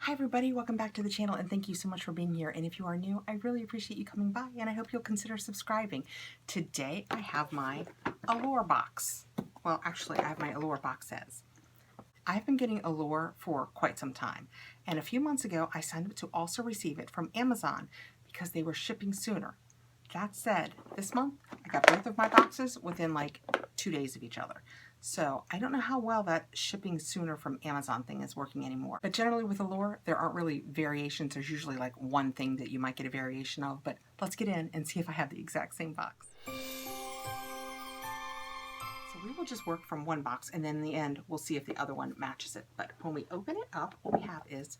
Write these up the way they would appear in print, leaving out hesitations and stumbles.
Hi everybody, welcome back to the channel and thank you so much for being here. And if you are new, I really appreciate you coming by and I hope you'll consider subscribing. Today I have my Allure box. Well, actually I have my Allure box sets. I've been getting Allure for quite some time, and a few months ago I signed up to also receive it from Amazon because they were shipping sooner. That said, this month I got both of my boxes within like 2 days of each other. So I don't know how well that shipping sooner from Amazon thing is working anymore. But generally with Allure, there aren't really variations. There's usually like one thing that you might get a variation of, but let's get in and see if I have the exact same box. So we will just work from one box and then in the end, we'll see if the other one matches it. But when we open it up, what we have is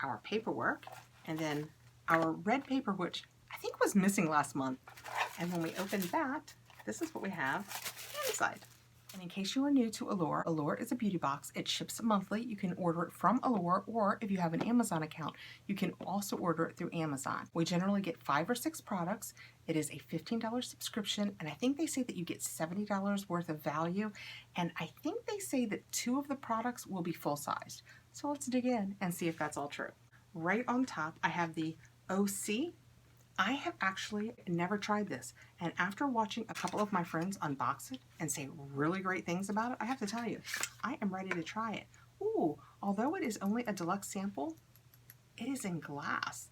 our paperwork and then our red paper, which I think was missing last month. And when we open that, this is what we have inside. And in case you are new to Allure, Allure is a beauty box. It ships monthly. You can order it from Allure, or if you have an Amazon account, you can also order it through Amazon. We generally get 5 or 6 products. It is a $15 subscription, and I think they say that you get $70 worth of value, and I think they say that 2 of the products will be full-sized. So let's dig in and see if that's all true. Right on top, I have the OC. I have actually never tried this, and after watching a couple of my friends unbox it and say really great things about it, I have to tell you, I am ready to try it. Ooh, although it is only a deluxe sample, it is in glass.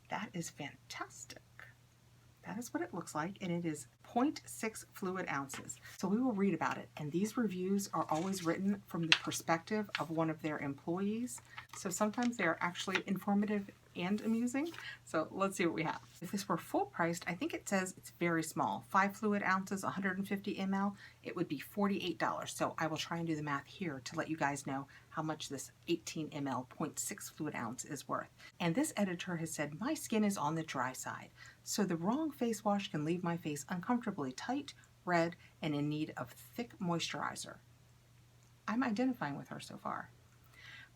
That is fantastic. That is what it looks like, and it is 0.6 fluid ounces. So we will read about it, and these reviews are always written from the perspective of one of their employees. So sometimes they are actually informative and amusing. So let's see what we have. If this were full priced, I think it says it's very small. 5 fluid ounces, 150 ml, it would be $48. So I will try and do the math here to let you guys know how much this 18 ml 0.6 fluid ounce is worth. And this editor has said, my skin is on the dry side, so the wrong face wash can leave my face uncomfortably tight, red, and in need of thick moisturizer. I'm identifying with her so far.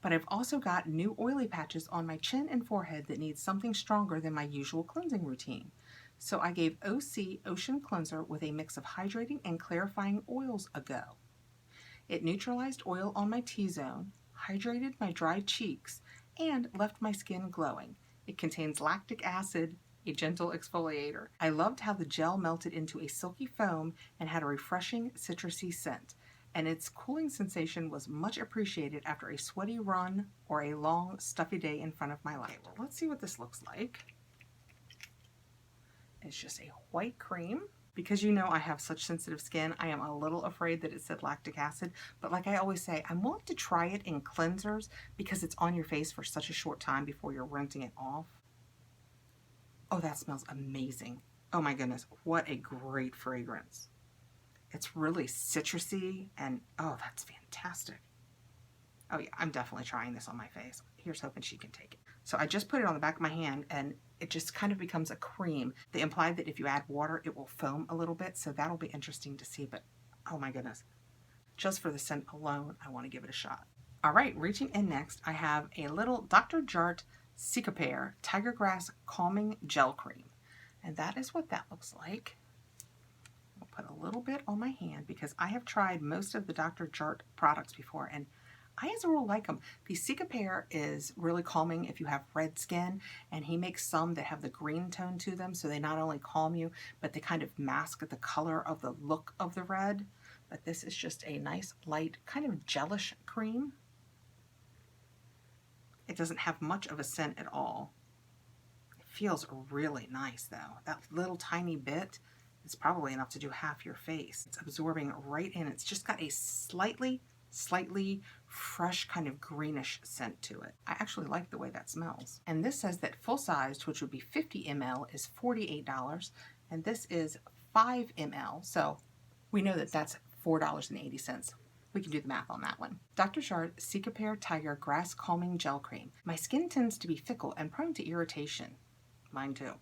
But I've also got new oily patches on my chin and forehead that need something stronger than my usual cleansing routine. So I gave OC Ocean Cleanser with a mix of hydrating and clarifying oils a go. It neutralized oil on my T-zone, hydrated my dry cheeks, and left my skin glowing. It contains lactic acid, a gentle exfoliator. I loved how the gel melted into a silky foam and had a refreshing citrusy scent, and its cooling sensation was much appreciated after a sweaty run or a long, stuffy day in front of my laptop. Let's see what this looks like. It's just a white cream. Because you know I have such sensitive skin, I am a little afraid that it said lactic acid, but like I always say, I'm willing to try it in cleansers because it's on your face for such a short time before you're rinsing it off. Oh, that smells amazing. Oh my goodness, what a great fragrance. It's really citrusy and oh, that's fantastic. Oh yeah, I'm definitely trying this on my face. Here's hoping she can take it. So I just put it on the back of my hand and it just kind of becomes a cream. They implied that if you add water, it will foam a little bit. So that'll be interesting to see, but oh my goodness. Just for the scent alone, I want to give it a shot. All right, reaching in next, I have a little Dr. Jart Sica Pear Tiger Grass Calming Gel Cream. And that is what that looks like. I'll put a little bit on my hand because I have tried most of the Dr. Jart products before and I as a rule like them. The Sica Pear is really calming if you have red skin, and he makes some that have the green tone to them, so they not only calm you, but they kind of mask the color of the look of the red. But this is just a nice, light, kind of gelish cream. It doesn't have much of a scent at all. It feels really nice though. That little tiny bit is probably enough to do half your face. It's absorbing right in. It's just got a slightly fresh kind of greenish scent to it. I actually like the way that smells. And this says that full-sized, which would be 50 ml, is $48, and this is 5 ml, so we know that that's $4.80. We can do the math on that one. Dr. Jart Sica Pear Tiger Grass Calming Gel Cream. My skin tends to be fickle and prone to irritation. Mine too.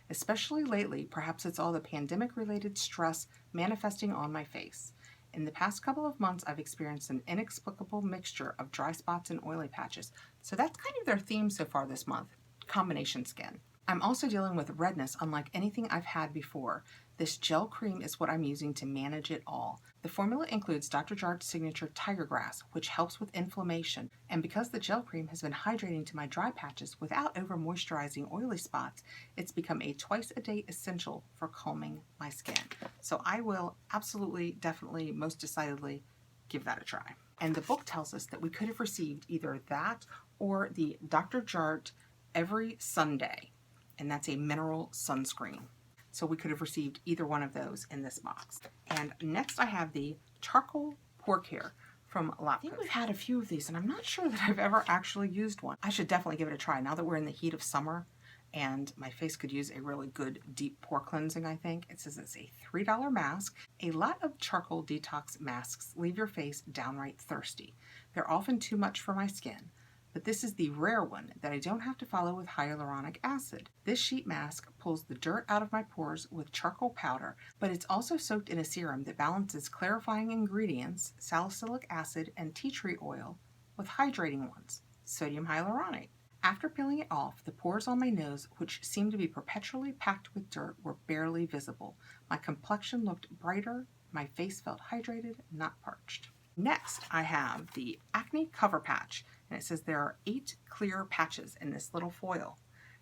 Especially lately, perhaps it's all the pandemic-related stress manifesting on my face. In the past couple of months, I've experienced an inexplicable mixture of dry spots and oily patches. So that's kind of their theme so far this month, combination skin. I'm also dealing with redness unlike anything I've had before. This gel cream is what I'm using to manage it all. The formula includes Dr. Jart's signature Tiger Grass, which helps with inflammation, and because the gel cream has been hydrating to my dry patches without over moisturizing oily spots, it's become a twice-a-day essential for calming my skin. So I will absolutely, definitely, most decidedly give that a try. And the book tells us that we could have received either that or the Dr. Jart Every Sunday, and that's a mineral sunscreen. So we could have received either one of those in this box. And next I have the Charcoal Pore Care from LUXSB. I think we've had a few of these, and I'm not sure that I've ever actually used one. I should definitely give it a try now that we're in the heat of summer and my face could use a really good deep pore cleansing, I think. It says it's a $3 mask. A lot of charcoal detox masks leave your face downright thirsty. They're often too much for my skin, but this is the rare one that I don't have to follow with hyaluronic acid. This sheet mask pulls the dirt out of my pores with charcoal powder, but it's also soaked in a serum that balances clarifying ingredients, salicylic acid and tea tree oil, with hydrating ones, sodium hyaluronate. After peeling it off, the pores on my nose, which seemed to be perpetually packed with dirt, were barely visible. My complexion looked brighter, my face felt hydrated, not parched. Next, I have the Acne Cover Patch, and it says there are 8 clear patches in this little foil.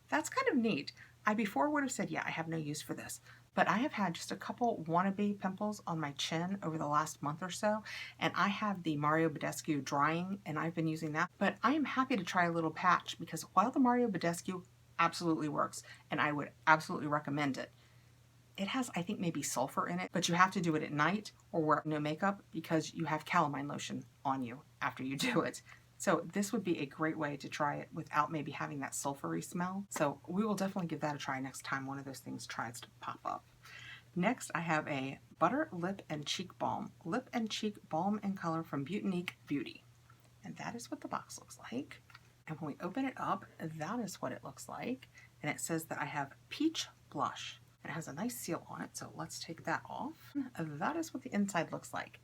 That's kind of neat. I before would have said, yeah, I have no use for this, but I have had just a couple wannabe pimples on my chin over the last month or so, and I have the Mario Badescu drying, and I've been using that, but I am happy to try a little patch because while the Mario Badescu absolutely works, and I would absolutely recommend it, it has, I think, maybe sulfur in it, but you have to do it at night or wear no makeup because you have calamine lotion on you after you do it. So this would be a great way to try it without maybe having that sulfury smell. So we will definitely give that a try next time one of those things tries to pop up. Next, I have a Butter Lip and Cheek Balm. Lip and Cheek Balm and Color from Butane Beauty. And that is what the box looks like. And when we open it up, that is what it looks like. And it says that I have Peach Blush. It has a nice seal on it, so let's take that off. That is what the inside looks like.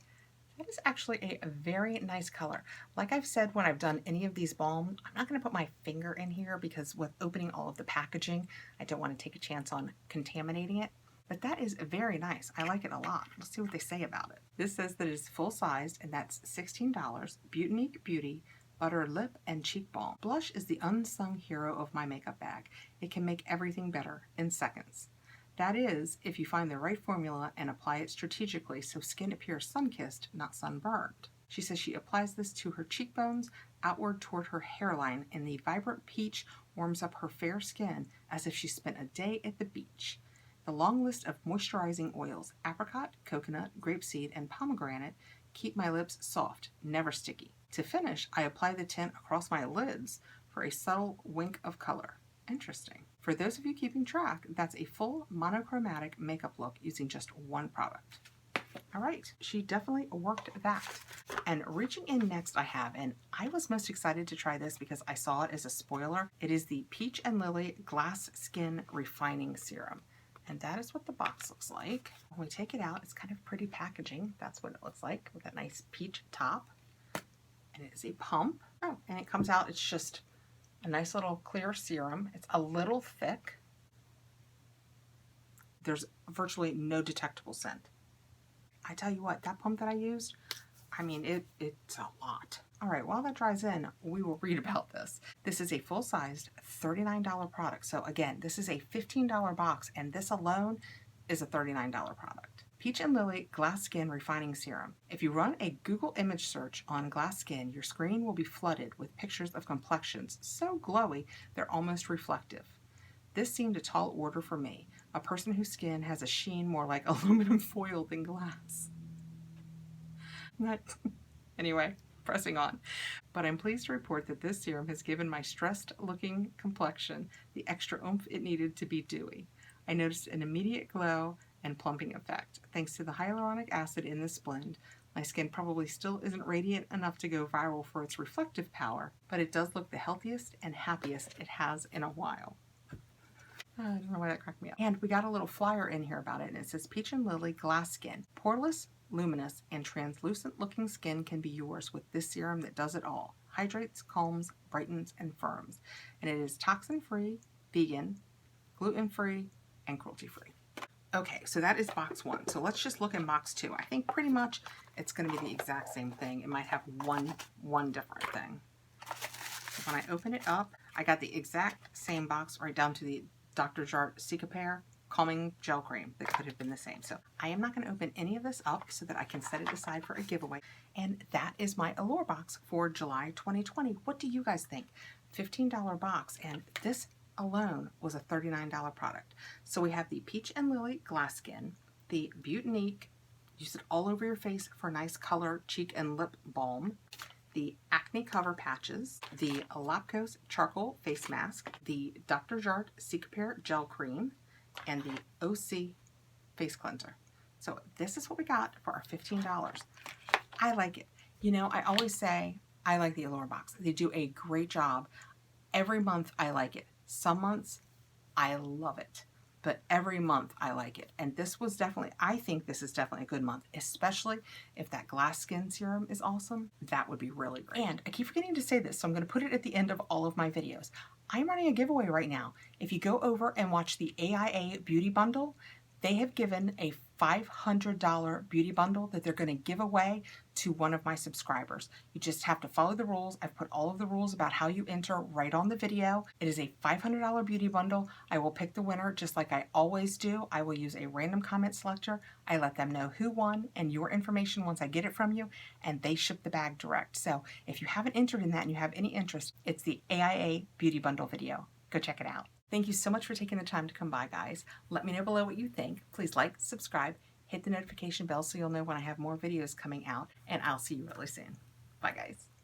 That is actually a very nice color. Like I've said when I've done any of these balms, I'm not going to put my finger in here because with opening all of the packaging, I don't want to take a chance on contaminating it. But that is very nice. I like it a lot. Let's see what they say about it. This says that it's full-sized, and that's $16. Butane Beauty Butter Lip and Cheek Balm. Blush is the unsung hero of my makeup bag. It can make everything better in seconds. That is, if you find the right formula and apply it strategically so skin appears sun-kissed, not sunburned. She says she applies this to her cheekbones, outward toward her hairline, and the vibrant peach warms up her fair skin as if she spent a day at the beach. The long list of moisturizing oils, apricot, coconut, grapeseed, and pomegranate, keep my lips soft, never sticky. To finish, I apply the tint across my lids for a subtle wink of color. Interesting. For those of you keeping track, that's a full monochromatic makeup look using just one product. All right, she definitely worked that. And reaching in next I have, and I was most excited to try this because I saw it as a spoiler. It is the Peach and Lily Glass Skin Refining Serum. And that is what the box looks like. When we take it out, it's kind of pretty packaging. That's what it looks like with that nice peach top. And it is a pump. Oh, and it comes out, it's just a nice little clear serum. It's a little thick. There's virtually no detectable scent. I tell you what, that pump that I used, I mean, it's a lot. All right, while that dries in, we will read about this. This is a full-sized $39 product. So again, this is a $15 box, and this alone is a $39 product. Peach and Lily Glass Skin Refining Serum. If you run a Google image search on glass skin, your screen will be flooded with pictures of complexions so glowy they're almost reflective. This seemed a tall order for me, a person whose skin has a sheen more like aluminum foil than glass. Anyway, pressing on. But I'm pleased to report that this serum has given my stressed-looking complexion the extra oomph it needed to be dewy. I noticed an immediate glow and plumping effect. Thanks to the hyaluronic acid in this blend, my skin probably still isn't radiant enough to go viral for its reflective power, but it does look the healthiest and happiest it has in a while. I don't know why that cracked me up. And we got a little flyer in here about it, and it says Peach and Lily Glass Skin. Poreless, luminous, and translucent looking skin can be yours with this serum that does it all. Hydrates, calms, brightens, and firms. And it is toxin-free, vegan, gluten-free, and cruelty-free. Okay, so that is box 1. So let's just look in box 2. I think pretty much it's going to be the exact same thing. It might have one different thing. So when I open it up, I got the exact same box right down to the Dr. Jart Sica Pear Calming Gel Cream that could have been the same. So I am not going to open any of this up so that I can set it aside for a giveaway. And that is my Allure box for July 2020. What do you guys think? $15 box, and this alone was a $39 product. So we have the Peach and Lily Glass Skin, the Butane, use it all over your face for nice color cheek and lip balm, the Acne Cover Patches, the LUXSB Charcoal Face Mask, the Dr. Jart Sica Pear Gel Cream, and the OC Face Cleanser. So this is what we got for our $15. I like it. You know, I always say I like the Allure box. They do a great job. Every month I like it. Some months I love it, but every month I like it. And this was definitely, I think this is definitely a good month, especially if that glass skin serum is awesome. That would be really great. And I keep forgetting to say this, so I'm going to put it at the end of all of my videos. I'm running a giveaway right now. If you go over and watch the AIA Beauty Bundle, they have given a $500 beauty bundle that they're going to give away to one of my subscribers. You just have to follow the rules. I've put all of the rules about how you enter right on the video. It is a $500 beauty bundle. I will pick the winner just like I always do. I will use a random comment selector. I let them know who won and your information once I get it from you, and they ship the bag direct. So if you haven't entered in that and you have any interest, it's the AIA Beauty Bundle video. Go check it out. Thank you so much for taking the time to come by, guys. Let me know below what you think. Please like, subscribe, hit the notification bell so you'll know when I have more videos coming out, and I'll see you really soon. Bye, guys.